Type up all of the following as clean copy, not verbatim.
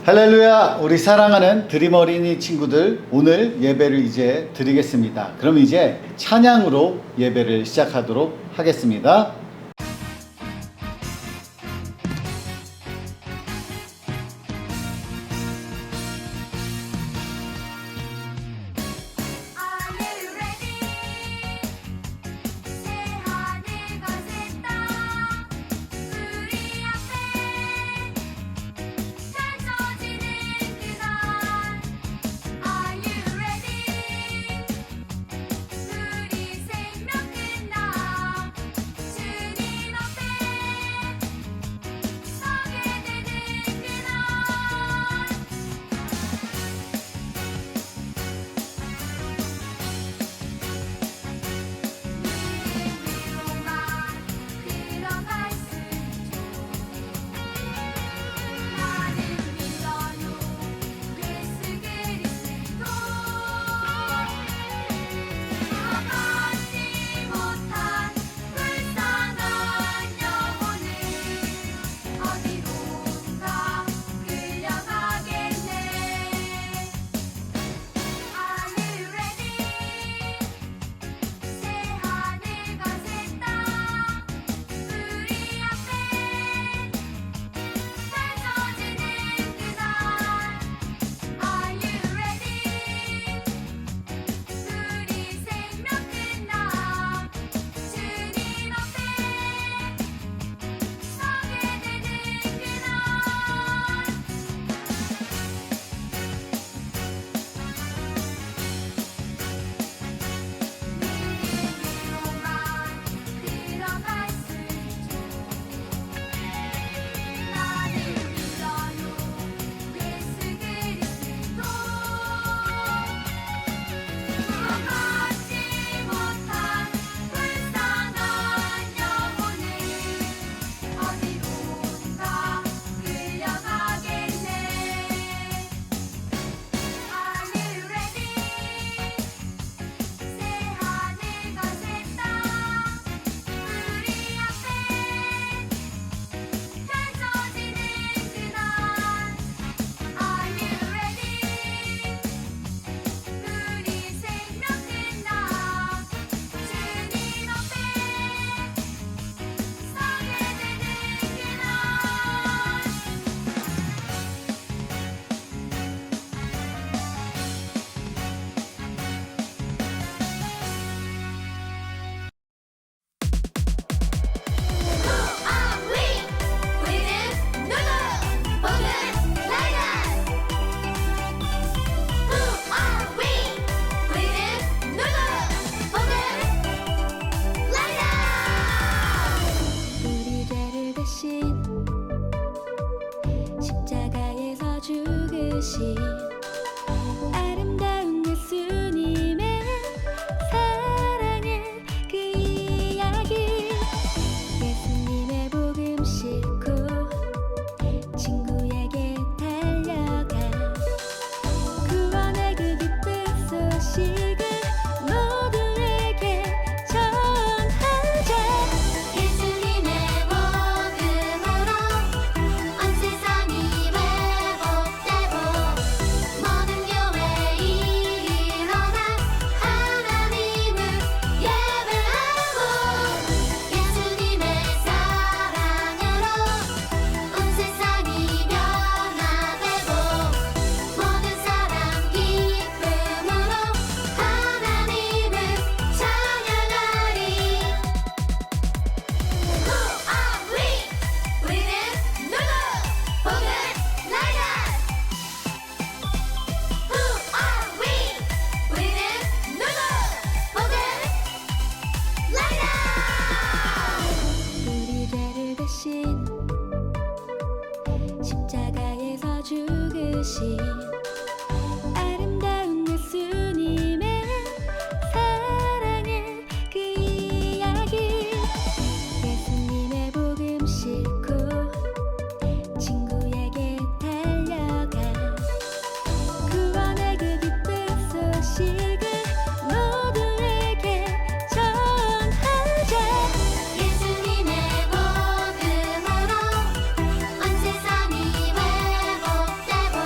할렐루야! 우리 사랑하는 드림 어린이 친구들, 오늘 예배를 이제 드리겠습니다. 그럼 이제 찬양으로 예배를 시작하도록 하겠습니다. 십자가에서 죽으신 아름다운 예수님의 사랑의 그 이야기, 예수님의 복음 싣고 친구에게 달려가 구원의 그 기쁜 소식을 모두에게 전하자. 예수님의 복음으로 온 세상이 회복되고 모든 교회에 일어나 하나님을 예배하고 예수님의 사랑으로 온 세상이 변화되고 모든 사람 기쁨으로 하나님을 찬양하리. Who are we? 우리는 누구? 복음 라이더. Who are we? 우리는 누구? 복음 라이더. 우리 죄를 대신 십자가에서 죽으신 아름다운 예수님의 사랑의 그 이야기, 예수님의 복음 싣고 친구에게 달려가 구원의 그 기쁜 소식을 모두에게 전하자. 예수님의 복음으로 온 세상이 회복되고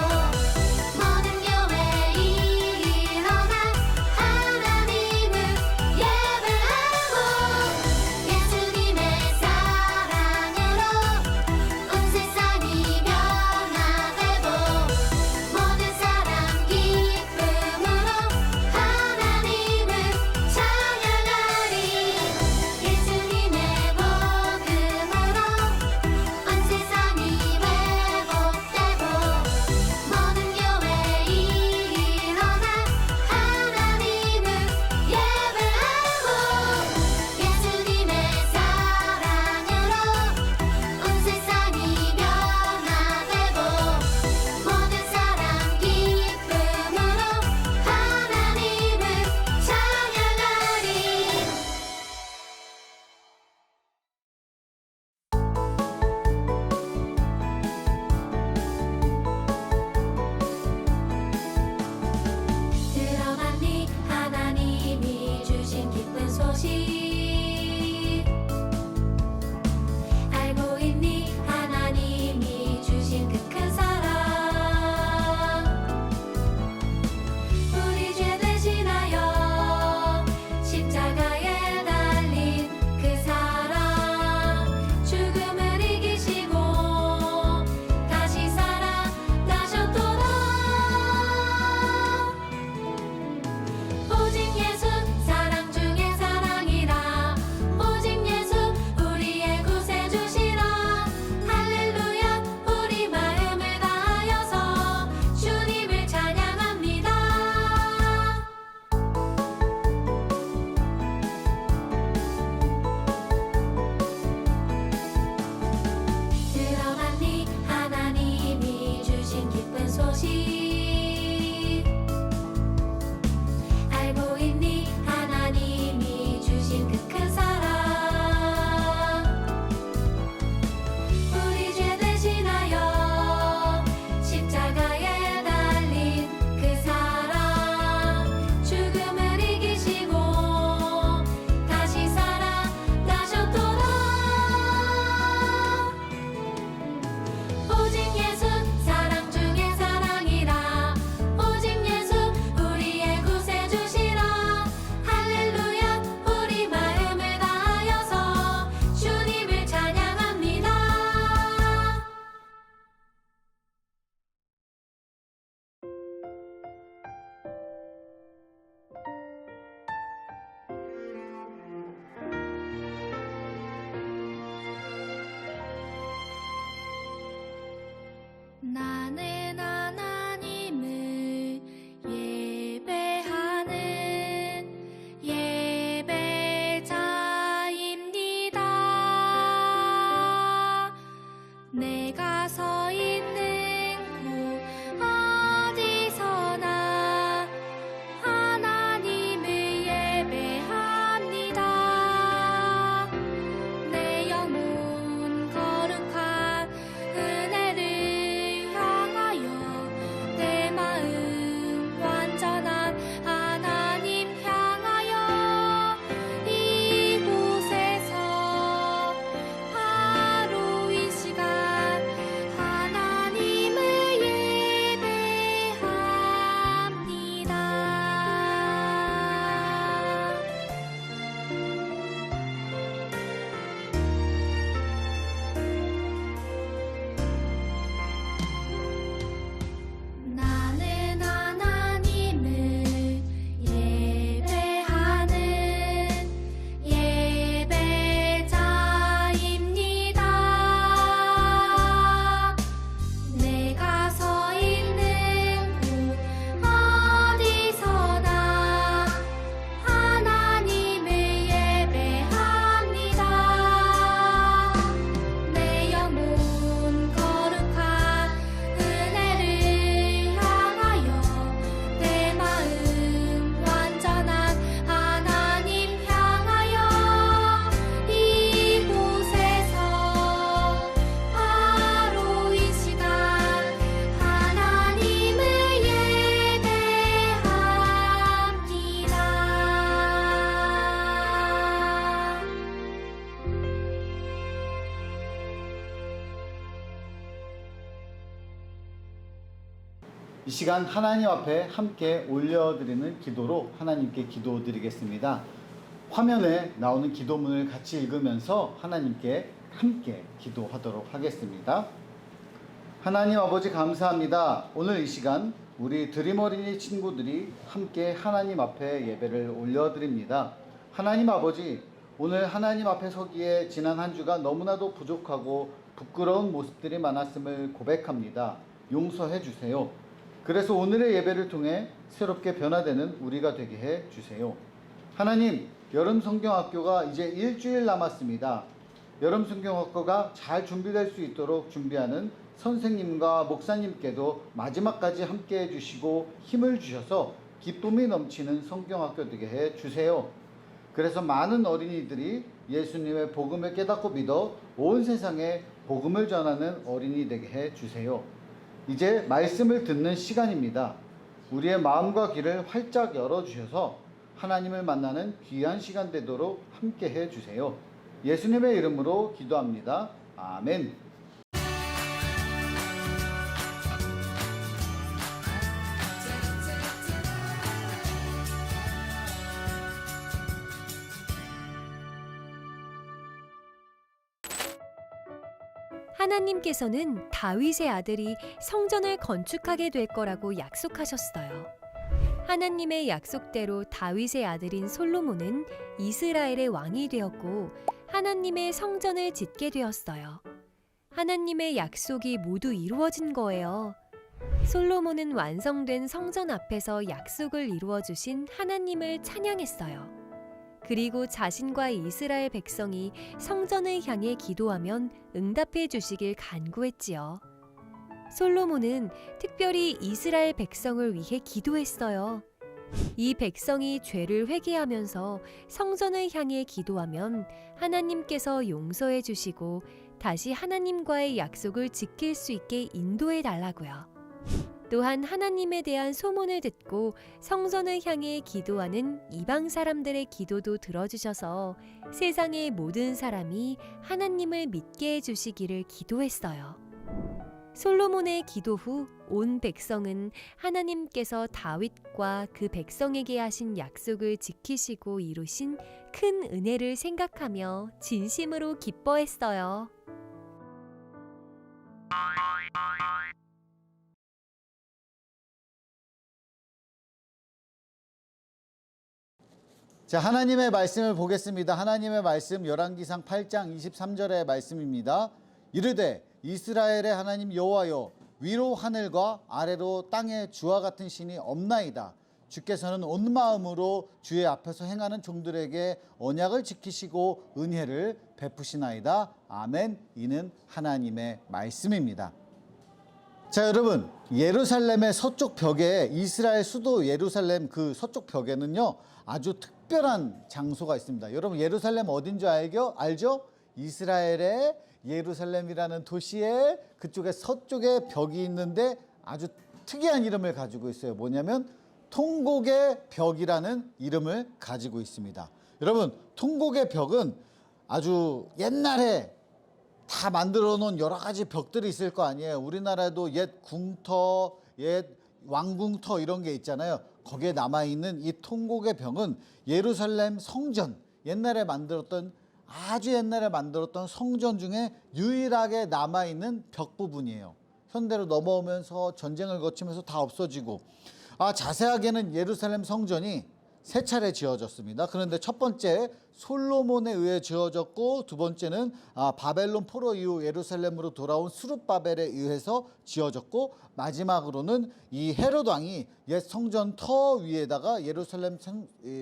이 시간 하나님 앞에 함께 올려드리는 기도로 하나님께 기도드리겠습니다. 화면에 나오는 기도문을 같이 읽으면서 하나님께 함께 기도하도록 하겠습니다. 하나님 아버지 감사합니다. 오늘 이 시간 우리 드림 어린이 친구들이 함께 하나님 앞에 예배를 올려드립니다. 하나님 아버지, 오늘 하나님 앞에 서기에 지난 한 주가 너무나도 부족하고 부끄러운 모습들이 많았음을 고백합니다. 용서해 주세요. 그래서 오늘의 예배를 통해 새롭게 변화되는 우리가 되게 해 주세요. 하나님, 여름 성경학교가 이제 일주일 남았습니다. 여름 성경학교가 잘 준비될 수 있도록 준비하는 선생님과 목사님께도 마지막까지 함께 해주시고 힘을 주셔서 기쁨이 넘치는 성경학교 되게 해 주세요. 그래서 많은 어린이들이 예수님의 복음을 깨닫고 믿어 온 세상에 복음을 전하는 어린이 되게 해 주세요. 이제 말씀을 듣는 시간입니다. 우리의 마음과 귀를 활짝 열어주셔서 하나님을 만나는 귀한 시간 되도록 함께 해 주세요. 예수님의 이름으로 기도합니다. 아멘. 하나님께서는 다윗의 아들이 성전을 건축하게 될 거라고 약속하셨어요. 하나님의 약속대로 다윗의 아들인 솔로몬은 이스라엘의 왕이 되었고 하나님의 성전을 짓게 되었어요. 하나님의 약속이 모두 이루어진 거예요. 솔로몬은 완성된 성전 앞에서 약속을 이루어 주신 하나님을 찬양했어요. 그리고 자신과 이스라엘 백성이 성전을 향해 기도하면 응답해 주시길 간구했지요. 솔로몬은 특별히 이스라엘 백성을 위해 기도했어요. 이 백성이 죄를 회개하면서 성전을 향해 기도하면 하나님께서 용서해 주시고 다시 하나님과의 약속을 지킬 수 있게 인도해 달라고요. 또한 하나님에 대한 소문을 듣고 성전을 향해 기도하는 이방 사람들의 기도도 들어주셔서 세상의 모든 사람이 하나님을 믿게 해주시기를 기도했어요. 솔로몬의 기도 후 온 백성은 하나님께서 다윗과 그 백성에게 하신 약속을 지키시고 이루신 큰 은혜를 생각하며 진심으로 기뻐했어요. 자, 하나님의 말씀을 보겠습니다. 하나님의 말씀 열왕기상 8장 23절의 말씀입니다. 이르되 이스라엘의 하나님 여호와여, 위로 하늘과 아래로 땅에 주와 같은 신이 없나이다. 주께서는 온 마음으로 주의 앞에서 행하는 종들에게 언약을 지키시고 은혜를 베푸시나이다. 아멘. 이는 하나님의 말씀입니다. 자, 여러분, 예루살렘의 서쪽 벽에, 이스라엘 수도 예루살렘 그 서쪽 벽에는요 아주 특별한 장소가 있습니다. 여러분, 예루살렘 어딘 줄 알죠? 이스라엘의 예루살렘이라는 도시의 그쪽에 서쪽에 벽이 있는데 아주 특이한 이름을 가지고 있어요. 뭐냐면 통곡의 벽이라는 이름을 가지고 있습니다. 여러분, 통곡의 벽은 아주 옛날에 다 만들어 놓은 여러 가지 벽들이 있을 거 아니에요. 우리나라에도 옛 궁터, 옛 왕궁터 이런 게 있잖아요. 거기에 남아있는 이 통곡의 벽은 예루살렘 성전, 아주 옛날에 만들었던 성전 중에 유일하게 남아있는 벽 부분이에요. 현대로 넘어오면서 전쟁을 거치면서 다 없어지고, 자세하게는 예루살렘 성전이 세 차례 지어졌습니다. 그런데 첫 번째 솔로몬에 의해 지어졌고, 두 번째는 바벨론 포로 이후 예루살렘으로 돌아온 스룹바벨에 의해서 지어졌고, 마지막으로는 이 헤롯 왕이 옛 성전 터 위에다가 예루살렘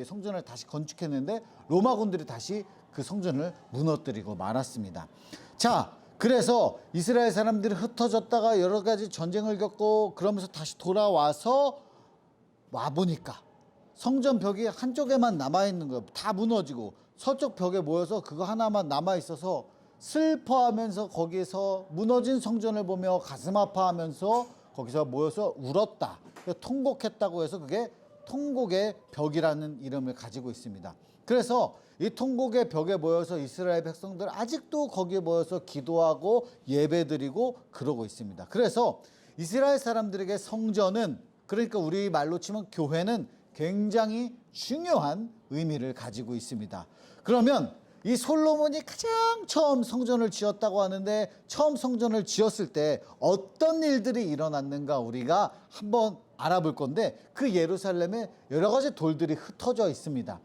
성전을 다시 건축했는데 로마군들이 다시 그 성전을 무너뜨리고 말았습니다. 자, 그래서 이스라엘 사람들이 흩어졌다가 여러 가지 전쟁을 겪고 그러면서 다시 돌아와서 와보니까 성전 벽이 한쪽에만 남아있는 거예요. 다 무너지고 서쪽 벽에 모여서 그거 하나만 남아있어서 슬퍼하면서 거기에서 무너진 성전을 보며 가슴 아파하면서 거기서 모여서 울었다. 통곡했다고 해서 그게 통곡의 벽이라는 이름을 가지고 있습니다. 그래서 이 통곡의 벽에 모여서 이스라엘 백성들 아직도 거기에 모여서 기도하고 예배드리고 그러고 있습니다. 그래서 이스라엘 사람들에게 성전은, 그러니까 우리 말로 치면 교회는 굉장히 중요한 의미를 가지고 있습니다. 그러면 이 솔로몬이 가장 처음 성전을 지었다고 하는데, 처음 성전을 지었을 때 어떤 일들이 일어났는가 우리가 한번 알아볼 건데, 그 예루살렘에 여러 가지 돌들이 흩어져 있습니다.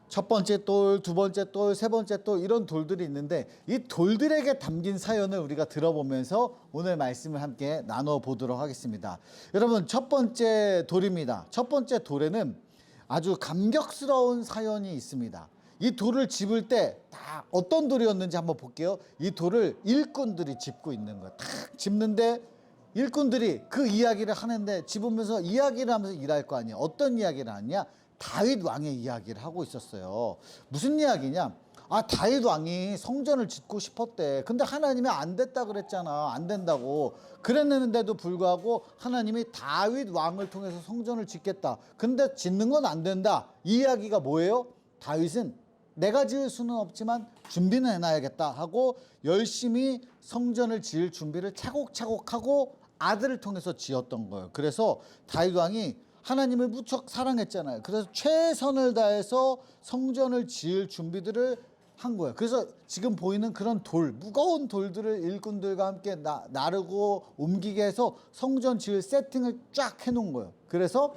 첫 번째 돌, 두 번째 돌, 세 번째 돌, 이런 돌들이 있는데, 이 돌들에게 담긴 사연을 우리가 들어보면서 오늘 말씀을 함께 나눠 보도록 하겠습니다. 여러분, 첫 번째 돌입니다. 첫 번째 돌에는 아주 감격스러운 사연이 있습니다. 이 돌을 집을 때 다 어떤 돌이었는지 한번 볼게요. 이 돌을 일꾼들이 짚고 있는 거예요. 탁 짚는데 일꾼들이 그 이야기를 하는데, 집으면서 이야기를 하면서 일할 거 아니에요. 어떤 이야기를 하냐? 다윗 왕의 이야기를 하고 있었어요. 무슨 이야기냐? 다윗 왕이 성전을 짓고 싶었대. 근데 하나님이 안 됐다 그랬잖아. 안 된다고. 그랬는데도 불구하고 하나님이 다윗 왕을 통해서 성전을 짓겠다. 근데 짓는 건 안 된다. 이 이야기가 뭐예요? 다윗은 내가 지을 수는 없지만 준비는 해놔야겠다 하고 열심히 성전을 지을 준비를 차곡차곡 하고 아들을 통해서 지었던 거예요. 그래서 다윗 왕이 하나님을 무척 사랑했잖아요. 그래서 최선을 다해서 성전을 지을 준비들을 한 거예요. 그래서 지금 보이는 그런 돌, 무거운 돌들을 일꾼들과 함께 나르고 옮기게 해서 성전 지을 세팅을 쫙 해놓은 거예요. 그래서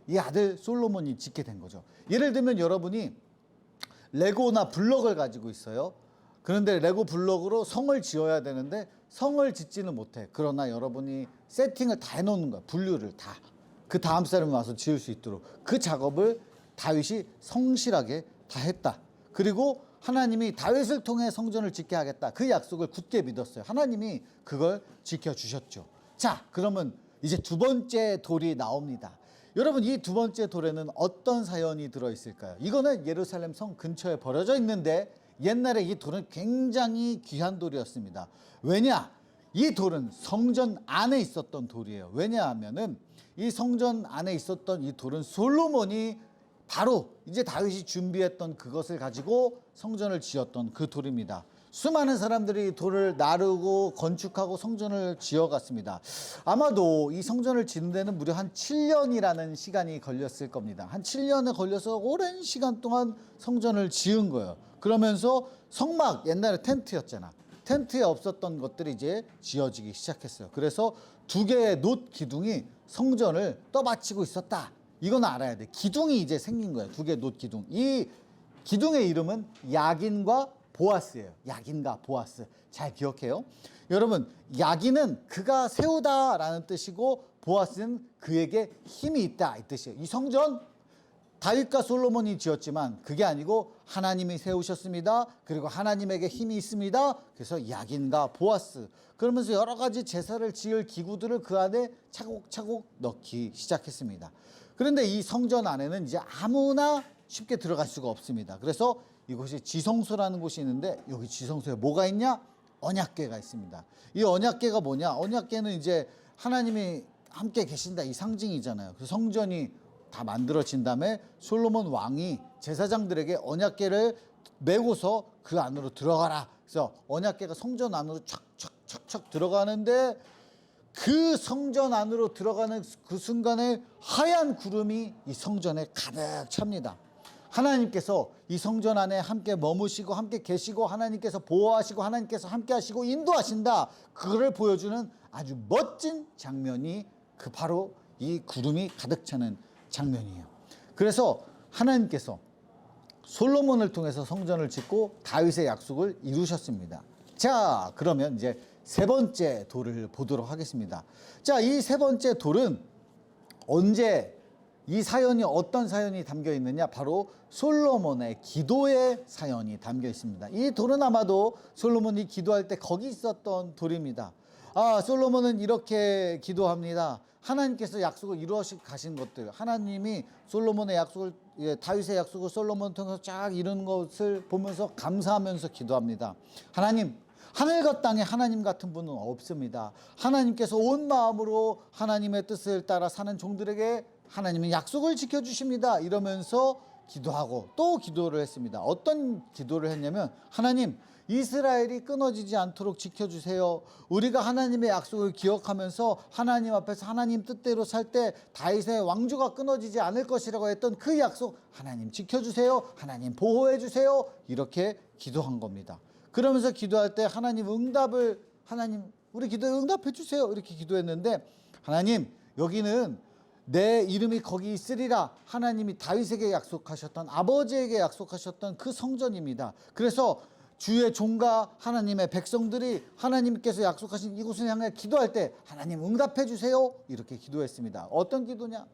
이 아들 솔로몬이 짓게 된 거죠. 예를 들면 여러분이 레고나 블럭을 가지고 있어요. 그런데 레고 블럭으로 성을 지어야 되는데 성을 짓지는 못해. 그러나 여러분이 세팅을 다 해놓는 거야. 분류를 다. 그 다음 사람이 와서 지을 수 있도록. 그 작업을 다윗이 성실하게 다 했다. 그리고 하나님이 다윗을 통해 성전을 짓게 하겠다. 그 약속을 굳게 믿었어요. 하나님이 그걸 지켜주셨죠. 자, 그러면 이제 두 번째 돌이 나옵니다. 여러분, 이 두 번째 돌에는 어떤 사연이 들어있을까요? 이거는 예루살렘 성 근처에 버려져 있는데, 옛날에 이 돌은 굉장히 귀한 돌이었습니다. 왜냐? 이 돌은 성전 안에 있었던 돌이에요. 왜냐하면은 이 성전 안에 있었던 이 돌은 솔로몬이 바로 이제 다윗이 준비했던 그것을 가지고 성전을 지었던 그 돌입니다. 수많은 사람들이 돌을 나르고 건축하고 성전을 지어갔습니다. 아마도 이 성전을 짓는 데는 무려 한 7년이라는 시간이 걸렸을 겁니다. 한 7년에 걸려서 오랜 시간 동안 성전을 지은 거예요. 그러면서 성막, 옛날에 텐트였잖아. 텐트에 없었던 것들이 이제 지어지기 시작했어요. 그래서 두 개의 놋 기둥이 성전을 떠받치고 있었다. 이건 알아야 돼. 기둥이 이제 생긴 거예요. 두 개의 놋 기둥. 이 기둥의 이름은 야긴과 보아스예요. 야긴과 보아스. 잘 기억해요. 여러분, 야긴은 그가 세우다라는 뜻이고, 보아스는 그에게 힘이 있다 이 뜻이에요. 이 성전 다윗과 솔로몬이 지었지만 그게 아니고 하나님이 세우셨습니다. 그리고 하나님에게 힘이 있습니다. 그래서 야긴과 보아스. 그러면서 여러 가지 제사를 지을 기구들을 그 안에 차곡차곡 넣기 시작했습니다. 그런데 이 성전 안에는 이제 아무나 쉽게 들어갈 수가 없습니다. 그래서 이곳이 지성소라는 곳이 있는데, 여기 지성소에 뭐가 있냐? 언약궤가 있습니다. 이 언약궤가 뭐냐? 언약궤는 이제 하나님이 함께 계신다 이 상징이잖아요. 그 성전이 다 만들어진 다음에 솔로몬 왕이 제사장들에게 언약궤를 메고서 그 안으로 들어가라. 그래서 언약궤가 성전 안으로 촥촥촥촥 들어가는데, 그 성전 안으로 들어가는 그 순간에 하얀 구름이 이 성전에 가득 찹니다. 하나님께서 이 성전 안에 함께 머무시고 함께 계시고, 하나님께서 보호하시고 하나님께서 함께 하시고 인도하신다. 그거를 보여주는 아주 멋진 장면이 그 바로 이 구름이 가득 차는 장면이에요. 그래서 하나님께서 솔로몬을 통해서 성전을 짓고 다윗의 약속을 이루셨습니다. 자, 그러면 이제 세 번째 돌을 보도록 하겠습니다. 자, 이 세 번째 돌은 언제, 이 사연이 어떤 사연이 담겨 있느냐? 바로 솔로몬의 기도의 사연이 담겨 있습니다. 이 돌은 아마도 솔로몬이 기도할 때 거기 있었던 돌입니다. 솔로몬은 이렇게 기도합니다. 하나님께서 약속을 이루어 가신 것들, 하나님이 솔로몬의 약속을, 다윗의 약속을 솔로몬을 통해서 쫙 이루는 것을 보면서 감사하면서 기도합니다. 하나님, 하늘과 땅에 하나님 같은 분은 없습니다. 하나님께서 온 마음으로 하나님의 뜻을 따라 사는 종들에게 하나님은 약속을 지켜주십니다. 이러면서 기도하고 또 기도를 했습니다. 어떤 기도를 했냐면, 하나님, 이스라엘이 끊어지지 않도록 지켜주세요. 우리가 하나님의 약속을 기억하면서 하나님 앞에서 하나님 뜻대로 살 때 다윗의 왕조가 끊어지지 않을 것이라고 했던 그 약속, 하나님 지켜주세요. 하나님 보호해 주세요. 이렇게 기도한 겁니다. 그러면서 기도할 때 하나님 우리 기도에 응답해 주세요. 이렇게 기도했는데, 하나님, 여기는 내 이름이 거기 있으리라 하나님이 다윗에게 약속하셨던, 아버지에게 약속하셨던 그 성전입니다. 그래서 주의 종과 하나님의 백성들이 하나님께서 약속하신 이곳을 향해 기도할 때 하나님 응답해 주세요. 이렇게 기도했습니다. 어떤 기도냐?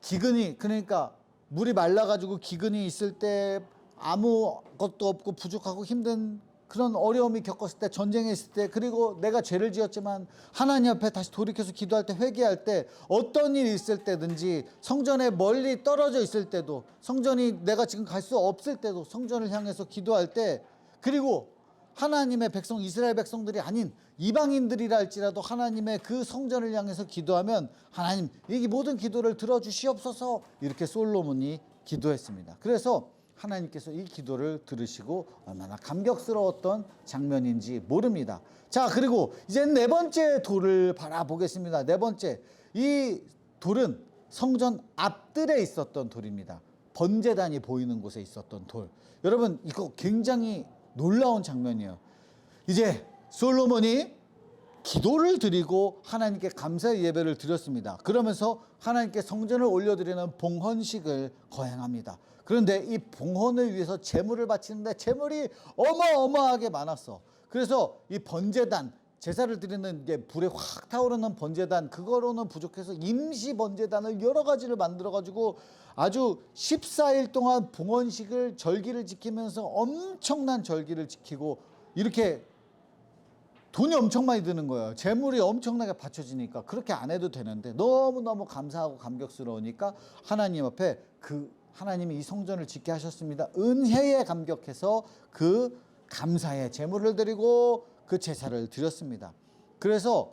기근이, 그러니까 물이 말라가지고 기근이 있을 때, 아무것도 없고 부족하고 힘든 그런 어려움이 겪었을 때, 전쟁에 있을 때, 그리고 내가 죄를 지었지만 하나님 앞에 다시 돌이켜서 기도할 때, 회개할 때, 어떤 일이 있을 때든지, 성전에 멀리 떨어져 있을 때도, 성전이 내가 지금 갈 수 없을 때도 성전을 향해서 기도할 때, 그리고 하나님의 백성, 이스라엘 백성들이 아닌 이방인들이라 할지라도 하나님의 그 성전을 향해서 기도하면 하나님, 이 모든 기도를 들어주시옵소서. 이렇게 솔로몬이 기도했습니다. 그래서 하나님께서 이 기도를 들으시고 얼마나 감격스러웠던 장면인지 모릅니다. 자, 그리고 이제 네 번째 돌을 바라보겠습니다. 네 번째, 이 돌은 성전 앞뜰에 있었던 돌입니다. 번제단이 보이는 곳에 있었던 돌. 여러분, 이거 굉장히 놀라운 장면이에요. 이제 솔로몬이 기도를 드리고 하나님께 감사의 예배를 드렸습니다. 그러면서 하나님께 성전을 올려드리는 봉헌식을 거행합니다. 그런데 이 봉헌을 위해서 제물을 바치는데 제물이 어마어마하게 많았어. 그래서 이 번제단, 제사를 드리는 이제 불에 확 타오르는 번제단, 그거로는 부족해서 임시 번제단을 여러 가지를 만들어 가지고 아주 14일 동안 봉헌식을, 절기를 지키면서 엄청난 절기를 지키고, 이렇게 돈이 엄청 많이 드는 거예요. 재물이 엄청나게 바쳐지니까 그렇게 안 해도 되는데, 너무너무 감사하고 감격스러우니까 하나님 앞에 하나님이 이 성전을 짓게 하셨습니다. 은혜에 감격해서 그 감사의 제물을 드리고 그 제사를 드렸습니다. 그래서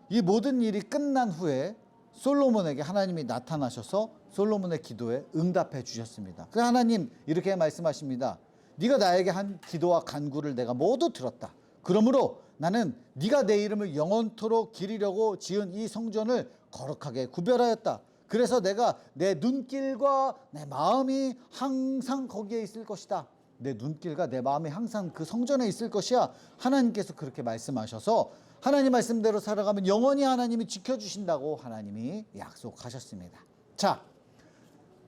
이 모든 일이 끝난 후에 솔로몬에게 하나님이 나타나셔서 솔로몬의 기도에 응답해 주셨습니다. 그래서 하나님 이렇게 말씀하십니다. 네가 나에게 한 기도와 간구를 내가 모두 들었다. 그러므로 나는 네가 내 이름을 영원토록 기리려고 지은 이 성전을 거룩하게 구별하였다. 그래서 내가 내 눈길과 내 마음이 항상 거기에 있을 것이다. 내 눈길과 내 마음이 항상 그 성전에 있을 것이야. 하나님께서 그렇게 말씀하셔서 하나님 말씀대로 살아가면 영원히 하나님이 지켜주신다고 하나님이 약속하셨습니다. 자,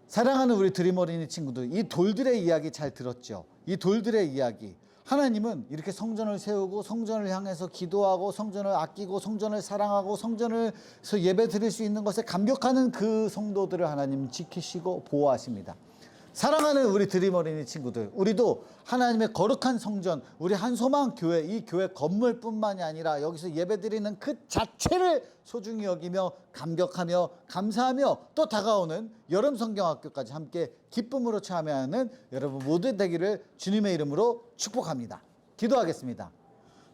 사랑하는 우리 드림 어린이 친구들, 이 돌들의 이야기 잘 들었죠? 이 돌들의 이야기, 하나님은 이렇게 성전을 세우고 성전을 향해서 기도하고 성전을 아끼고 성전을 사랑하고 성전에서 예배 드릴 수 있는 것에 감격하는 그 성도들을 하나님 지키시고 보호하십니다. 사랑하는 우리 드림 어린이 친구들, 우리도 하나님의 거룩한 성전, 우리 한소망 교회, 이 교회 건물뿐만이 아니라 여기서 예배드리는 그 자체를 소중히 여기며 감격하며 감사하며 또 다가오는 여름 성경학교까지 함께 기쁨으로 참여하는 여러분 모두 되기를 주님의 이름으로 축복합니다. 기도하겠습니다.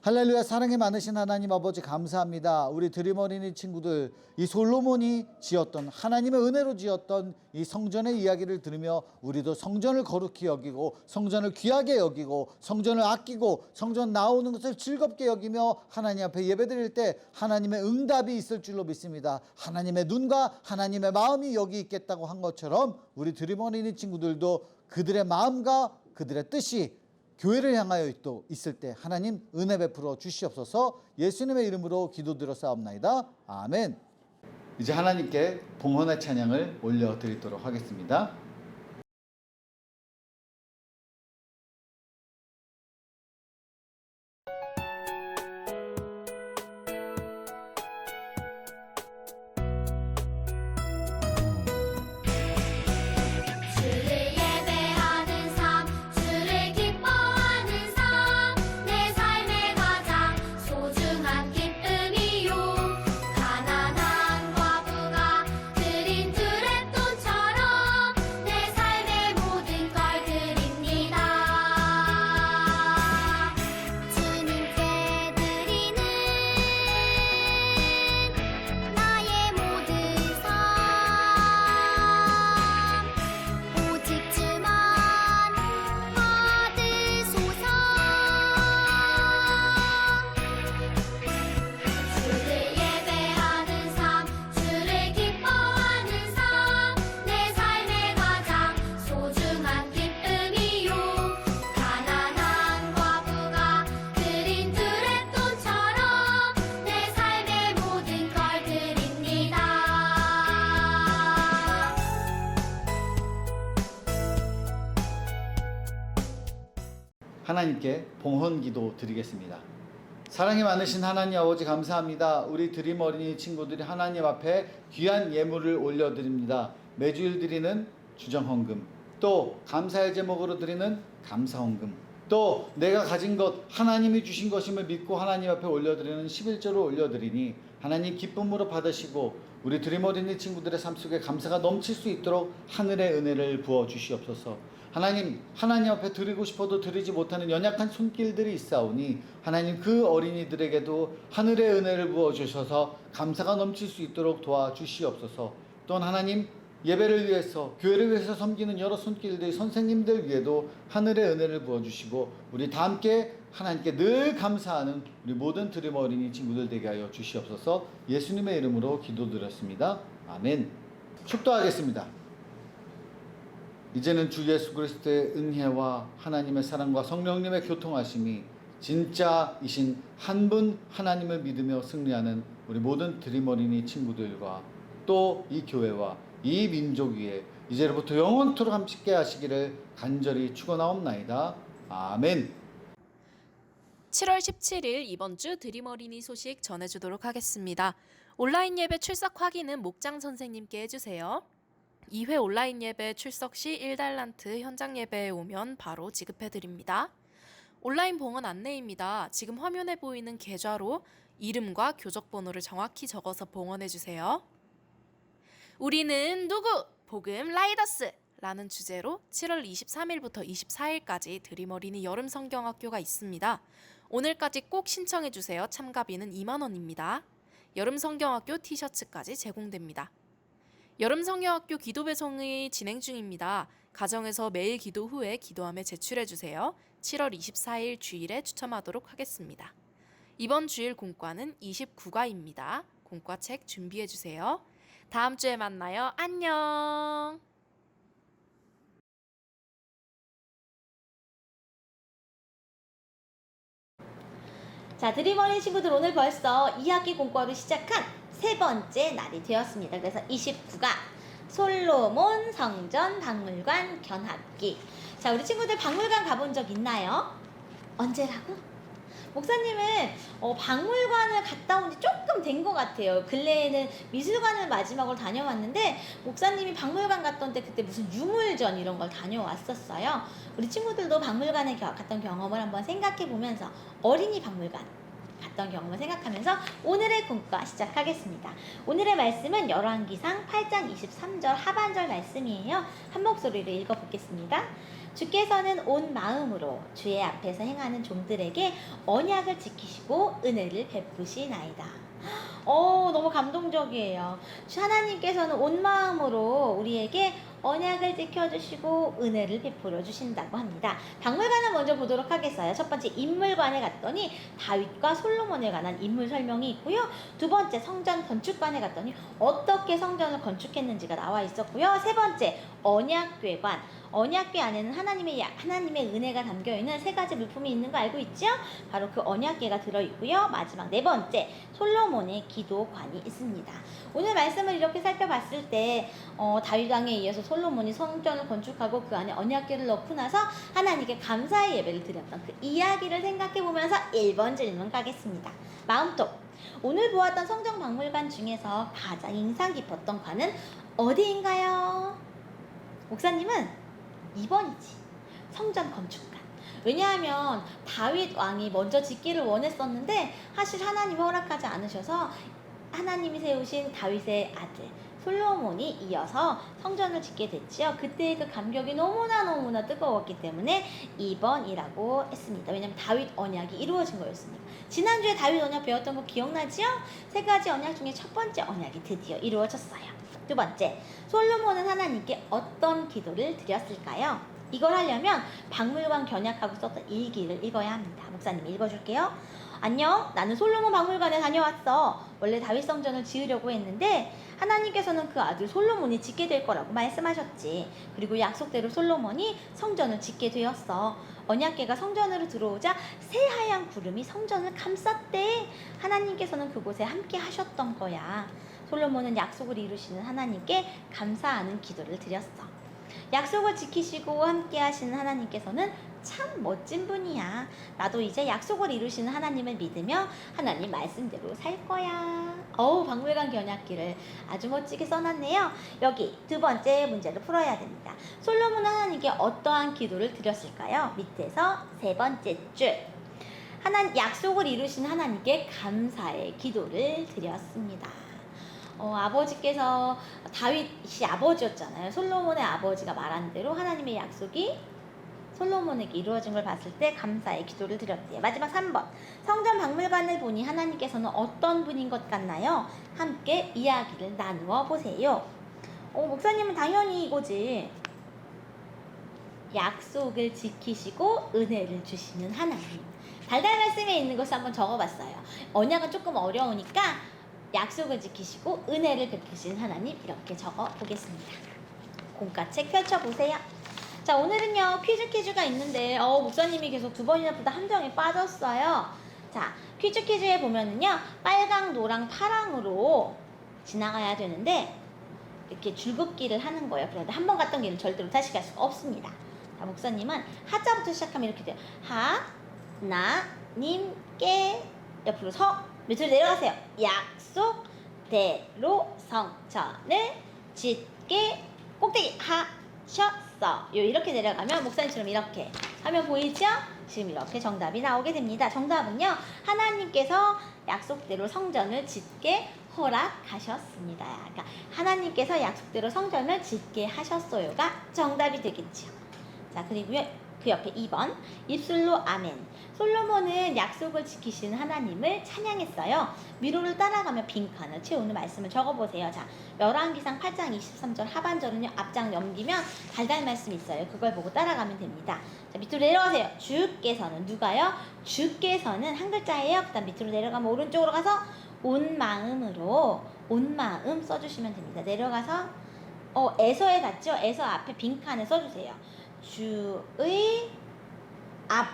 할렐루야. 사랑이 많으신 하나님 아버지, 감사합니다. 우리 드림 어린이 친구들, 이 솔로몬이 지었던, 하나님의 은혜로 지었던 이 성전의 이야기를 들으며 우리도 성전을 거룩히 여기고 성전을 귀하게 여기고 성전을 아끼고 성전 나오는 것을 즐겁게 여기며 하나님 앞에 예배드릴 때 하나님의 응답이 있을 줄로 믿습니다. 하나님의 눈과 하나님의 마음이 여기 있겠다고 한 것처럼 우리 드림 어린이 친구들도 그들의 마음과 그들의 뜻이 교회를 향하여 또 있을 때 하나님 은혜 베풀어 주시옵소서. 예수님의 이름으로 기도드렸사옵나이다. 아멘. 이제 하나님께 봉헌의 찬양을 올려드리도록 하겠습니다. 주를 예배하는 삶, 주를 기뻐하는 삶, 내 삶의 가장 소중한 기쁨이요. 가난한 과부가 드린 드랩돈처럼 하나님께 봉헌 기도 드리겠습니다. 사랑이 많으신 하나님 아버지 감사합니다. 우리 드림 어린이 친구들이 하나님 앞에 귀한 예물을 올려드립니다. 매주일 드리는 주정헌금, 또 감사의 제목으로 드리는 감사헌금, 또 내가 가진 것 하나님이 주신 것임을 믿고 하나님 앞에 올려드리는 11조를 올려드리니 하나님 기쁨으로 받으시고 우리 드림 어린이 친구들의 삶 속에 감사가 넘칠 수 있도록 하늘의 은혜를 부어 주시옵소서. 하나님 앞에 드리고 싶어도 드리지 못하는 연약한 손길들이 있사오니 하나님 그 어린이들에게도 하늘의 은혜를 부어 주셔서 감사가 넘칠 수 있도록 도와주시옵소서. 또한 하나님 예배를 위해서 교회를 위해서 섬기는 여러 손길들 선생님들 위에도 하늘의 은혜를 부어주시고 우리 다 함께 하나님께 늘 감사하는 우리 모든 드림 어린이 친구들 되게 하여 주시옵소서. 예수님의 이름으로 기도드렸습니다. 아멘. 축도하겠습니다. 이제는 주 예수 그리스도의 은혜와 하나님의 사랑과 성령님의 교통하심이 진짜이신 한 분 하나님을 믿으며 승리하는 우리 모든 드림 어린이 친구들과 또 이 교회와 이 민족 위에 이제로부터 영원토록 함께 하시기를 간절히 축원하옵나이다. 아멘. 7월 17일 이번 주 드림 어린이 소식 전해주도록 하겠습니다. 온라인 예배 출석 확인은 목장 선생님께 해주세요. 2회 온라인 예배 출석 시 1달란트, 현장 예배에 오면 바로 지급해드립니다. 온라인 봉헌 안내입니다. 지금 화면에 보이는 계좌로 이름과 교적번호를 정확히 적어서 봉헌해주세요. 우리는 누구? 복음 라이더스! 라는 주제로 7월 23일부터 24일까지 드림 어린이 여름 성경학교가 있습니다. 오늘까지 꼭 신청해주세요. 참가비는 2만원입니다. 여름 성경학교 티셔츠까지 제공됩니다. 여름 성경학교 기도 배송이 진행 중입니다. 가정에서 매일 기도 후에 기도함에 제출해주세요. 7월 24일 주일에 추첨하도록 하겠습니다. 이번 주일 공과는 29과입니다. 공과책 준비해주세요. 다음 주에 만나요. 안녕. 자, 드림 어린 친구들 오늘 벌써 2학기 공과를 시작한 세 번째 날이 되었습니다. 그래서 29가 솔로몬 성전 박물관 견학기. 자, 우리 친구들 박물관 가본 적 있나요? 언제라고? 목사님은 박물관을 갔다 온 지 조금 된 것 같아요. 근래에는 미술관을 마지막으로 다녀왔는데 목사님이 박물관 갔던 때 그때 무슨 유물전 이런 걸 다녀왔었어요. 우리 친구들도 박물관에 갔던 경험을 한번 생각해 보면서 어린이 박물관 갔던 경험을 생각하면서 오늘의 공과 시작하겠습니다. 오늘의 말씀은 열왕기상 8장 23절 하반절 말씀이에요. 한 목소리로 읽어보겠습니다. 주께서는 온 마음으로 주의 앞에서 행하는 종들에게 언약을 지키시고 은혜를 베푸시나이다. 너무 감동적이에요. 하나님께서는 온 마음으로 우리에게 언약을 지켜주시고 은혜를 베풀어 주신다고 합니다. 박물관을 먼저 보도록 하겠어요. 첫 번째 인물관에 갔더니 다윗과 솔로몬에 관한 인물 설명이 있고요. 두 번째 성전 건축관에 갔더니 어떻게 성전을 건축했는지가 나와 있었고요. 세 번째 언약궤관. 언약궤 안에는 하나님의 은혜가 담겨있는 세 가지 물품이 있는 거 알고 있죠? 바로 그 언약궤가 들어있고요. 마지막 네 번째 솔로몬의 기도관이 있습니다. 오늘 말씀을 이렇게 살펴봤을 때 다윗 왕에 이어서 솔로몬이 성전을 건축하고 그 안에 언약궤를 넣고 나서 하나님께 감사의 예배를 드렸던 그 이야기를 생각해보면서 1번 질문 가겠습니다. 마음독. 오늘 보았던 성전 박물관 중에서 가장 인상 깊었던 관은 어디인가요? 목사님은 2번이지. 성전 건축관. 왜냐하면 다윗 왕이 먼저 짓기를 원했었는데 사실 하나님이 허락하지 않으셔서 하나님이 세우신 다윗의 아들 솔로몬이 이어서 성전을 짓게 됐지요. 그때의 그 감격이 너무나 뜨거웠기 때문에 2번이라고 했습니다. 왜냐하면 다윗 언약이 이루어진 거였으니까. 지난주에 다윗 언약 배웠던 거 기억나지요? 세 가지 언약 중에 첫 번째 언약이 드디어 이루어졌어요. 두 번째, 솔로몬은 하나님께 어떤 기도를 드렸을까요? 이걸 하려면 박물관 견학하고 썼던 일기를 읽어야 합니다. 목사님 읽어줄게요. 안녕, 나는 솔로몬 박물관에 다녀왔어. 원래 다윗 성전을 지으려고 했는데 하나님께서는 그 아들 솔로몬이 짓게 될 거라고 말씀하셨지. 그리고 약속대로 솔로몬이 성전을 짓게 되었어. 언약궤가 성전으로 들어오자 새하얀 구름이 성전을 감쌌대. 하나님께서는 그곳에 함께 하셨던 거야. 솔로몬은 약속을 이루시는 하나님께 감사하는 기도를 드렸어. 약속을 지키시고 함께 하시는 하나님께서는 참 멋진 분이야. 나도 이제 약속을 이루시는 하나님을 믿으며 하나님 말씀대로 살 거야. 박물관 견학기를 아주 멋지게 써놨네요. 여기 두 번째 문제를 풀어야 됩니다. 솔로몬은 하나님께 어떠한 기도를 드렸을까요? 밑에서 세 번째 줄. 약속을 이루신 하나님께 감사의 기도를 드렸습니다. 아버지께서 다윗이 아버지였잖아요. 솔로몬의 아버지가 말한 대로 하나님의 약속이 솔로몬에게 이루어진 걸 봤을 때 감사의 기도를 드렸대요. 마지막 3번. 성전 박물관을 보니 하나님께서는 어떤 분인 것 같나요? 함께 이야기를 나누어 보세요. 목사님은 당연히 이거지. 약속을 지키시고 은혜를 주시는 하나님. 달달 말씀에 있는 것을 한번 적어봤어요. 언약은 조금 어려우니까 약속을 지키시고 은혜를 베푸신 하나님 이렇게 적어보겠습니다. 공과책 펼쳐보세요. 자, 오늘은요 퀴즈가 있는데 목사님이 계속 두 번이나 보다 함정에 빠졌어요. 자, 퀴즈에 보면은요 빨강, 노랑, 파랑으로 지나가야 되는데 이렇게 줄긋기를 하는 거예요. 그런데 한 번 갔던 길은 절대로 다시 갈 수가 없습니다. 자, 목사님은 하자부터 시작하면 이렇게 돼요. 하나님께 옆으로 밑으로 내려가세요. 약속대로 성전을 짓게 꼭대기 하셨어. 이렇게 내려가면 목사님처럼 이렇게 하면 보이죠? 지금 이렇게 정답이 나오게 됩니다. 정답은요. 하나님께서 약속대로 성전을 짓게 허락하셨습니다. 그러니까 하나님께서 약속대로 성전을 짓게 하셨어요가 정답이 되겠죠. 자, 그리고요. 그 옆에 2번 입술로 아멘. 솔로몬은 약속을 지키시는 하나님을 찬양했어요. 위로를 따라가며 빈칸을 채우는 말씀을 적어보세요. 자, 열왕기상 8장 23절 하반절은요 앞장 넘기면 달달 말씀이 있어요. 그걸 보고 따라가면 됩니다. 자, 밑으로 내려가세요. 주께서는 누가요? 주께서는 한 글자예요. 그 다음 밑으로 내려가면 오른쪽으로 가서 온 마음으로 온 마음 써주시면 됩니다. 내려가서 에서에 갔죠? 에서 앞에 빈칸을 써주세요. 주의 앞.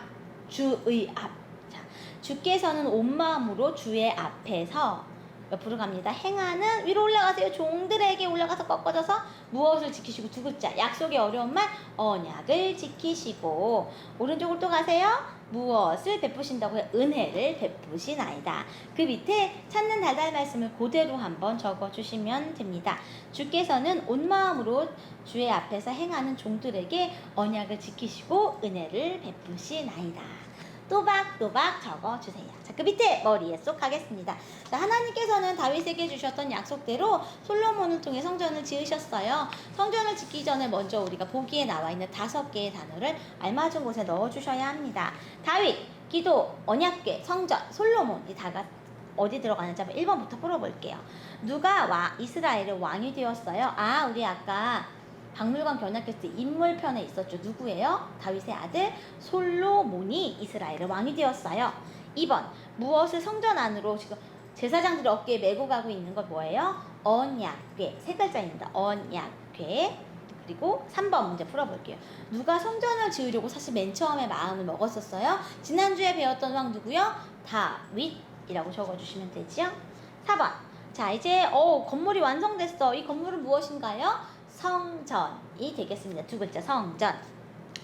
자, 주께서는 온 마음으로 주의 앞에서 옆으로 갑니다. 행하는 위로 올라가세요. 종들에게 올라가서 꺾어져서 무엇을 지키시고 두 글자 약속의 어려운 말 언약을 지키시고 오른쪽으로 또 가세요. 무엇을 베푸신다고 해요? 은혜를 베푸시나이다. 그 밑에 찾는 달달 말씀을 그대로 한번 적어주시면 됩니다. 주께서는 온 마음으로 주의 앞에서 행하는 종들에게 언약을 지키시고 은혜를 베푸시나이다. 또박또박 적어주세요. 자, 그 밑에 머리에 쏙 하겠습니다. 자, 하나님께서는 다윗에게 주셨던 약속대로 솔로몬을 통해 성전을 지으셨어요. 성전을 짓기 전에 먼저 우리가 보기에 나와 있는 5개의 단어를 알맞은 곳에 넣어주셔야 합니다. 다윗, 기도, 언약궤, 성전, 솔로몬 이 다가 어디 들어가는지 한번 1번부터 풀어볼게요. 누가 이스라엘의 왕이 되었어요? 우리 아까 박물관 견학했을 때 인물편에 있었죠. 누구예요? 다윗의 아들 솔로몬이 이스라엘의 왕이 되었어요. 2번 무엇을 성전 안으로 지금 제사장들이 어깨에 메고 가고 있는 건 뭐예요? 언약궤. 3글자입니다. 언약궤. 그리고 3번 문제 풀어볼게요. 누가 성전을 지으려고 사실 맨 처음에 마음을 먹었었어요? 지난주에 배웠던 왕 누구요? 다윗이라고 적어주시면 되죠. 4번 자, 이제 건물이 완성됐어. 이 건물은 무엇인가요? 성전이 되겠습니다. 2글자 성전.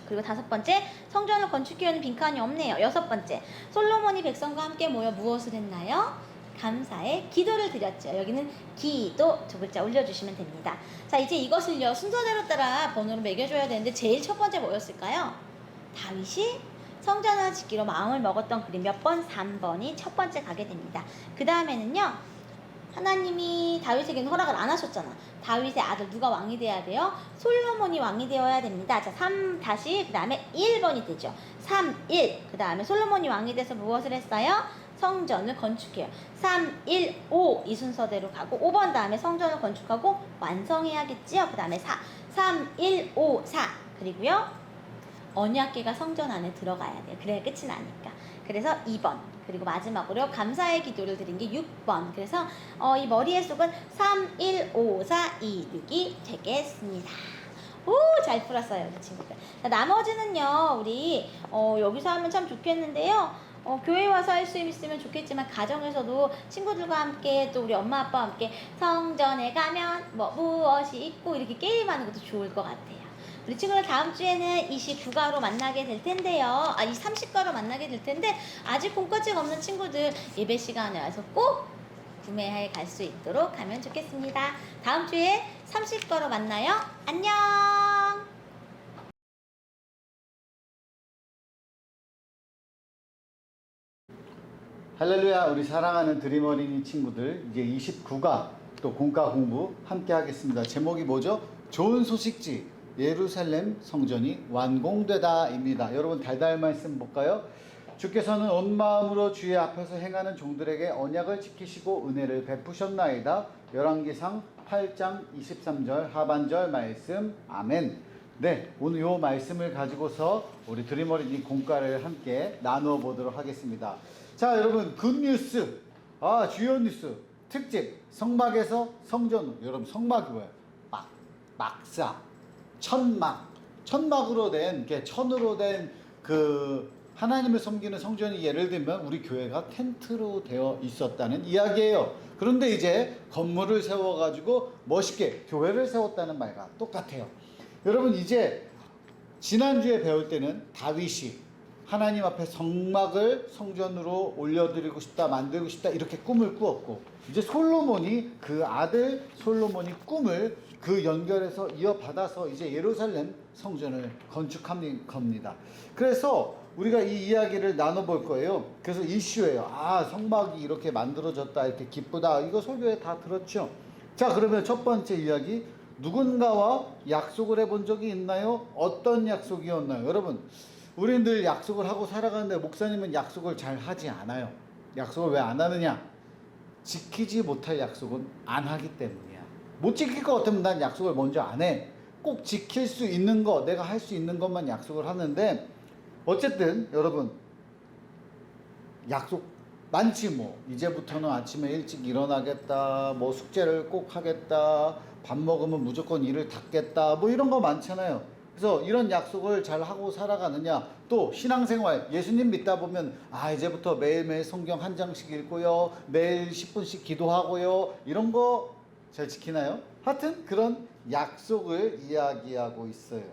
그리고 5번째 성전을 건축기에는 빈칸이 없네요. 6번째 솔로몬이 백성과 함께 모여 무엇을 했나요? 감사의 기도를 드렸죠. 여기는 기도 2글자 올려주시면 됩니다. 자, 이제 이것을요 순서대로 따라 번호를 매겨줘야 되는데 제일 첫 번째 뭐였을까요? 다윗이 성전을 짓기로 마음을 먹었던 글이 몇 번? 3번이 첫 번째 가게 됩니다. 그 다음에는요 하나님이 다윗에게는 허락을 안 하셨잖아. 다윗의 아들 누가 왕이 돼야 돼요? 솔로몬이 왕이 되어야 됩니다. 자, 3 다시 그 다음에 1번이 되죠. 3, 1. 그 다음에 솔로몬이 왕이 돼서 무엇을 했어요? 성전을 건축해요. 3, 1, 5 이 순서대로 가고 5번 다음에 성전을 건축하고 완성해야겠지요. 그 다음에 4, 3, 1, 5, 4 그리고요 언약궤가 성전 안에 들어가야 돼요. 그래야 끝이 나니까. 그래서 2번. 그리고 마지막으로 감사의 기도를 드린 게 6번. 그래서 이 머리의 속은 3, 1, 5, 4, 2, 6이 되겠습니다. 오, 잘 풀었어요, 우리 친구들. 자, 나머지는요, 우리 여기서 하면 참 좋겠는데요. 교회 와서 할 수 있으면 좋겠지만 가정에서도 친구들과 함께 또 우리 엄마 아빠와 함께 성전에 가면 무엇이 있고 이렇게 게임하는 것도 좋을 것 같아요. 우리 친구들 다음 주에는 29가로 만나게 될 텐데요. 이 30가로 만나게 될 텐데 아직 공과책 없는 친구들 예배 시간에 와서 꼭 구매해 갈 수 있도록 하면 좋겠습니다. 다음 주에 30가로 만나요. 안녕. 할렐루야. 우리 사랑하는 드림 어린이 친구들, 이제 29가 또 공과 공부 함께 하겠습니다. 제목이 뭐죠? 좋은 소식지 예루살렘 성전이 완공되다입니다. 여러분 달달 말씀 볼까요? 주께서는 온 마음으로 주의 앞에서 행하는 종들에게 언약을 지키시고 은혜를 베푸셨나이다. 열왕기상 8장 23절 하반절 말씀. 아멘. 네, 오늘 요 말씀을 가지고서 우리 드림 어린이 공과를 함께 나누어 보도록 하겠습니다. 자, 여러분 굿뉴스, 주요 뉴스 특집 성막에서 성전으로. 여러분 성막이 뭐예요? 막사, 천막으로 된, 천으로 된 그 하나님을 섬기는 성전이 예를 들면 우리 교회가 텐트로 되어 있었다는 이야기예요. 그런데 이제 건물을 세워가지고 멋있게 교회를 세웠다는 말과 똑같아요. 여러분 이제 지난주에 배울 때는 다윗이 하나님 앞에 성막을 성전으로 올려드리고 싶다, 만들고 싶다 이렇게 꿈을 꾸었고, 이제 솔로몬이 그 아들 솔로몬이 꿈을 그 연결해서 이어받아서 이제 예루살렘 성전을 건축한 겁니다. 그래서 우리가 이 이야기를 나눠볼 거예요. 그래서 이슈예요. 성막이 이렇게 만들어졌다, 이렇게 기쁘다. 이거 설교에 다 들었죠. 자, 그러면 첫 번째 이야기, 누군가와 약속을 해본 적이 있나요? 어떤 약속이었나요? 여러분, 우리는 늘 약속을 하고 살아가는데 목사님은 약속을 잘 하지 않아요. 약속을 왜 안 하느냐? 지키지 못할 약속은 안 하기 때문이야. 못 지킬 것 같으면 난 약속을 먼저 안 해. 꼭 지킬 수 있는 거, 내가 할 수 있는 것만 약속을 하는데, 어쨌든 여러분 약속 많지 뭐. 이제부터는 아침에 일찍 일어나겠다, 뭐 숙제를 꼭 하겠다, 밥 먹으면 무조건 일을 닦겠다, 뭐 이런 거 많잖아요. 그래서 이런 약속을 잘 하고 살아가느냐. 또 신앙생활, 예수님 믿다 보면 이제부터 매일매일 성경 한 장씩 읽고요, 매일 10분씩 기도하고요, 이런 거 잘 지키나요? 하여튼 그런 약속을 이야기하고 있어요.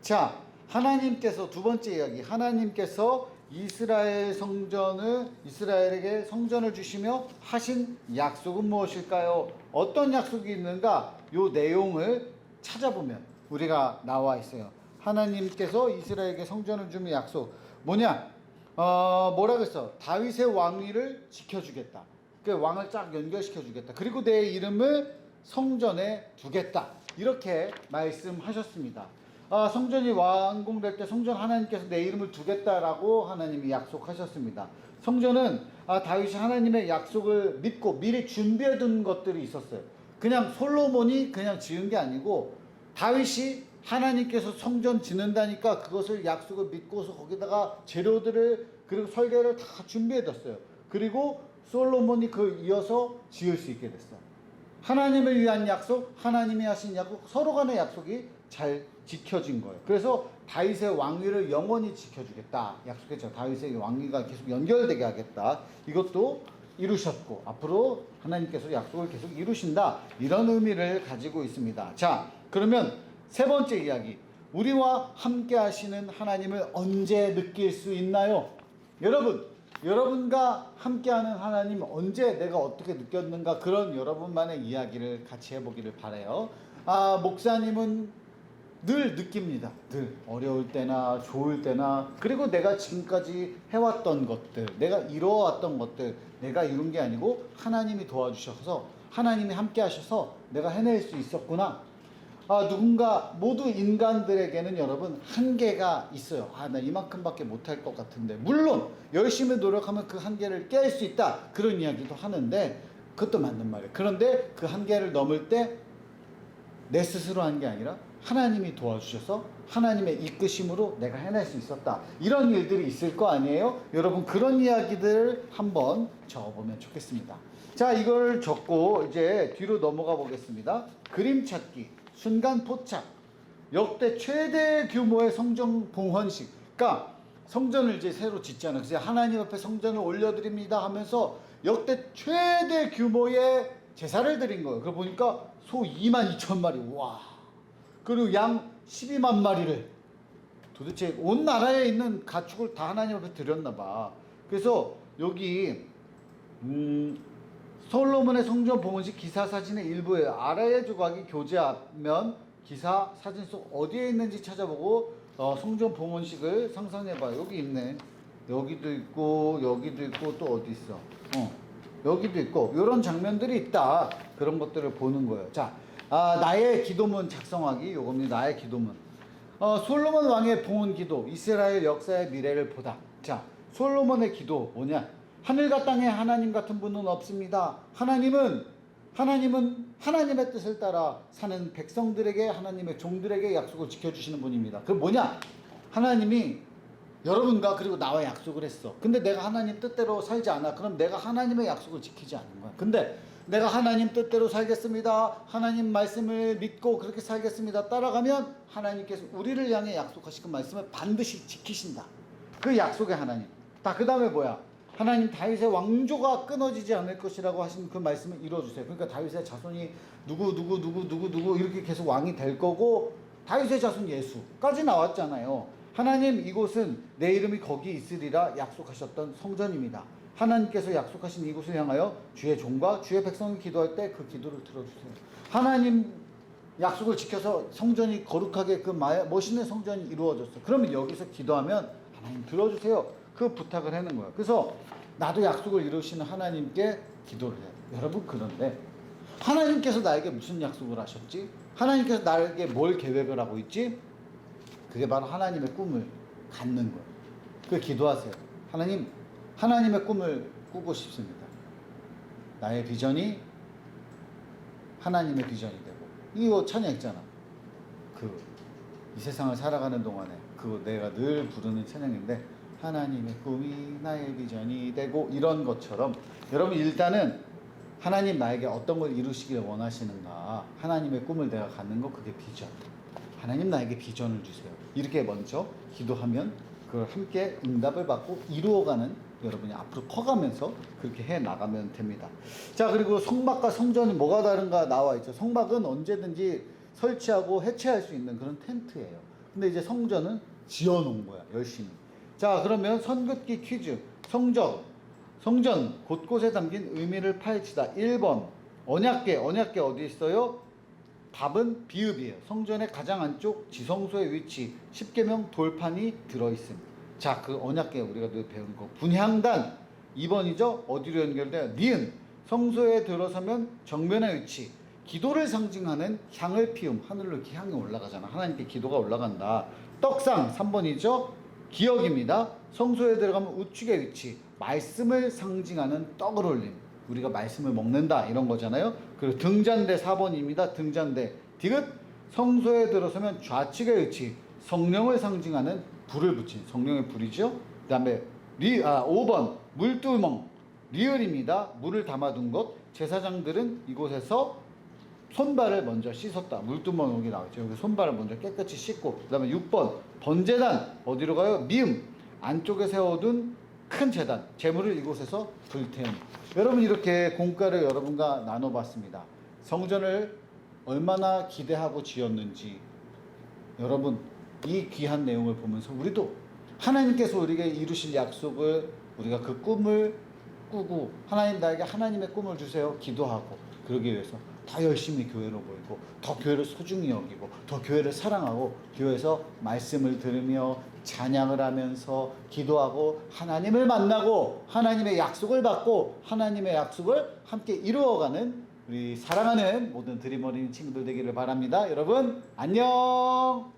자, 하나님께서 두 번째 이야기, 하나님께서 이스라엘에게 성전을 주시며 하신 약속은 무엇일까요? 어떤 약속이 있는가? 요 내용을 찾아보면 우리가 나와 있어요. 하나님께서 이스라엘에게 성전을 주며 약속 뭐냐? 뭐라 그랬어? 다윗의 왕위를 지켜주겠다. 그 왕을 쫙 연결시켜주겠다. 그리고 내 이름을 성전에 두겠다. 이렇게 말씀하셨습니다. 성전이 완공될 때 성전 하나님께서 내 이름을 두겠다라고 하나님이 약속하셨습니다. 성전은 다윗이 하나님의 약속을 믿고 미리 준비해 둔 것들이 있었어요. 그냥 솔로몬이 그냥 지은 게 아니고 다윗이 하나님께서 성전 짓는다니까 그것을 약속을 믿고서 거기다가 재료들을 그리고 설계를 다 준비해 뒀어요. 그리고 솔로몬이 그걸 이어서 지을 수 있게 됐어요. 하나님을 위한 약속, 하나님이 하신 약속, 서로 간의 약속이 잘 지켜진 거예요. 그래서 다윗의 왕위를 영원히 지켜주겠다 약속했죠. 다윗의 왕위가 계속 연결되게 하겠다. 이것도 이루셨고 앞으로 하나님께서 약속을 계속 이루신다. 이런 의미를 가지고 있습니다. 자, 그러면 세 번째 이야기, 우리와 함께 하시는 하나님을 언제 느낄 수 있나요? 여러분과 함께하는 하나님 언제 내가 어떻게 느꼈는가, 그런 여러분만의 이야기를 같이 해보기를 바라요. 목사님은 늘 느낍니다. 늘 어려울 때나 좋을 때나, 그리고 내가 지금까지 해왔던 것들, 내가 이루어왔던 것들, 내가 이룬 게 아니고 하나님이 도와주셔서, 하나님이 함께 하셔서 내가 해낼 수 있었구나. 누군가, 모두 인간들에게는 여러분 한계가 있어요. 나 이만큼밖에 못할 것 같은데, 물론 열심히 노력하면 그 한계를 깰 수 있다, 그런 이야기도 하는데 그것도 맞는 말이에요. 그런데 그 한계를 넘을 때 내 스스로 한 게 아니라 하나님이 도와주셔서 하나님의 이끄심으로 내가 해낼 수 있었다, 이런 일들이 있을 거 아니에요? 여러분 그런 이야기들을 한번 적어보면 좋겠습니다. 자, 이걸 적고 이제 뒤로 넘어가 보겠습니다. 그림 찾기, 순간 포착, 역대 최대 규모의 성전 봉헌식. 그러니까 성전을 이제 새로 짓잖아요. 그래서 하나님 앞에 성전을 올려드립니다 하면서 역대 최대 규모의 제사를 드린 거예요. 그거 보니까 소 22,000마리. 와, 그리고 양 12만 마리를 도대체 온 나라에 있는 가축을 다 하나님 앞에 드렸나 봐. 그래서 여기 솔로몬의 성전 봉헌식 기사 사진의 일부에 아라의 조각이 교제하면 기사 사진 속 어디에 있는지 찾아보고 성전 봉헌식을 상상해봐. 여기 있네. 여기도 있고 여기도 있고 또 어디 있어? 여기도 있고 이런 장면들이 있다. 그런 것들을 보는 거예요. 자, 나의 기도문 작성하기 요겁니다. 나의 기도문. 솔로몬 왕의 봉헌 기도, 이스라엘 역사의 미래를 보다. 자, 솔로몬의 기도 뭐냐? 하늘과 땅에 하나님 같은 분은 없습니다. 하나님은 하나님의 뜻을 따라 사는 백성들에게, 하나님의 종들에게 약속을 지켜주시는 분입니다. 그 뭐냐? 하나님이 여러분과 그리고 나와 약속을 했어. 근데 내가 하나님 뜻대로 살지 않아. 그럼 내가 하나님의 약속을 지키지 않는 거야. 근데 내가 하나님 뜻대로 살겠습니다. 하나님 말씀을 믿고 그렇게 살겠습니다. 따라가면 하나님께서 우리를 향해 약속하신 그 말씀을 반드시 지키신다. 그 약속의 하나님. 그 다음에 뭐야? 하나님 다윗의 왕조가 끊어지지 않을 것이라고 하신 그 말씀을 이루어주세요. 그러니까 다윗의 자손이 누구 이렇게 계속 왕이 될 거고, 다윗의 자손 예수까지 나왔잖아요. 하나님, 이곳은 내 이름이 거기 있으리라 약속하셨던 성전입니다. 하나님께서 약속하신 이곳을 향하여 주의 종과 주의 백성이 기도할 때 그 기도를 들어주세요. 하나님 약속을 지켜서 성전이 거룩하게 그 멋있는 성전이 이루어졌어. 그러면 여기서 기도하면 하나님 들어주세요. 그 부탁을 하는 거예요. 그래서 나도 약속을 이루시는 하나님께 기도를 해요. 여러분, 그런데 하나님께서 나에게 무슨 약속을 하셨지? 하나님께서 나에게 뭘 계획을 하고 있지? 그게 바로 하나님의 꿈을 갖는 거예요. 그 기도하세요. 하나님, 하나님의 꿈을 꾸고 싶습니다. 나의 비전이 하나님의 비전이 되고. 이거 찬양 있잖아. 이 세상을 살아가는 동안에 내가 늘 부르는 찬양인데, 하나님의 꿈이 나의 비전이 되고, 이런 것처럼 여러분, 일단은 하나님 나에게 어떤 걸 이루시길 원하시는가, 하나님의 꿈을 내가 갖는 거, 그게 비전. 하나님 나에게 비전을 주세요. 이렇게 먼저 기도하면 그걸 함께 응답을 받고 이루어가는, 여러분이 앞으로 커가면서 그렇게 해 나가면 됩니다. 자, 그리고 성막과 성전이 뭐가 다른가 나와 있죠. 성막은 언제든지 설치하고 해체할 수 있는 그런 텐트예요. 근데 이제 성전은 지어놓은 거야, 열심히. 자, 그러면 선긋기 퀴즈. 성전 곳곳에 담긴 의미를 파헤치다. 1번 언약궤 어디 있어요? 답은 비읍이에요. 성전의 가장 안쪽 지성소의 위치, 십계명 돌판이 들어있습니다. 자, 그 언약궤 우리가 늘 배운 거. 분향단 2번이죠. 어디로 연결돼요? 니은 성소에 들어서면 정면의 위치, 기도를 상징하는 향을 피움. 하늘로 이렇게 향이 올라가잖아. 하나님께 기도가 올라간다. 떡상 3번이죠. 기억입니다. 성소에 들어가면 우측의 위치, 말씀을 상징하는 떡을 올림. 우리가 말씀을 먹는다 이런 거잖아요. 그리고 등잔대 4번입니다. 등잔대 디귿 성소에 들어서면 좌측의 위치, 성령을 상징하는 불을 붙인, 성령의 불이죠. 그 다음에 5번 물두멍 리을입니다. 물을 담아둔 곳. 제사장들은 이곳에서 손발을 먼저 씻었다. 물두멍 여기 나왔죠. 여기 손발을 먼저 깨끗이 씻고. 그 다음에 6번 번제단 어디로 가요? 미음 안쪽에 세워둔 큰 제단, 제물을 이곳에서 불태운. 여러분, 이렇게 공과를 여러분과 나눠봤습니다. 성전을 얼마나 기대하고 지었는지, 여러분 이 귀한 내용을 보면서 우리도 하나님께서 우리에게 이루실 약속을, 우리가 그 꿈을 꾸고, 하나님 나에게 하나님의 꿈을 주세요 기도하고, 그러기 위해서 더 열심히 교회로 모이고, 더 교회를 소중히 여기고, 더 교회를 사랑하고, 교회에서 말씀을 들으며 찬양을 하면서 기도하고, 하나님을 만나고, 하나님의 약속을 받고, 하나님의 약속을 함께 이루어가는 우리 사랑하는 모든 드림 어린이 친구들 되기를 바랍니다. 여러분 안녕.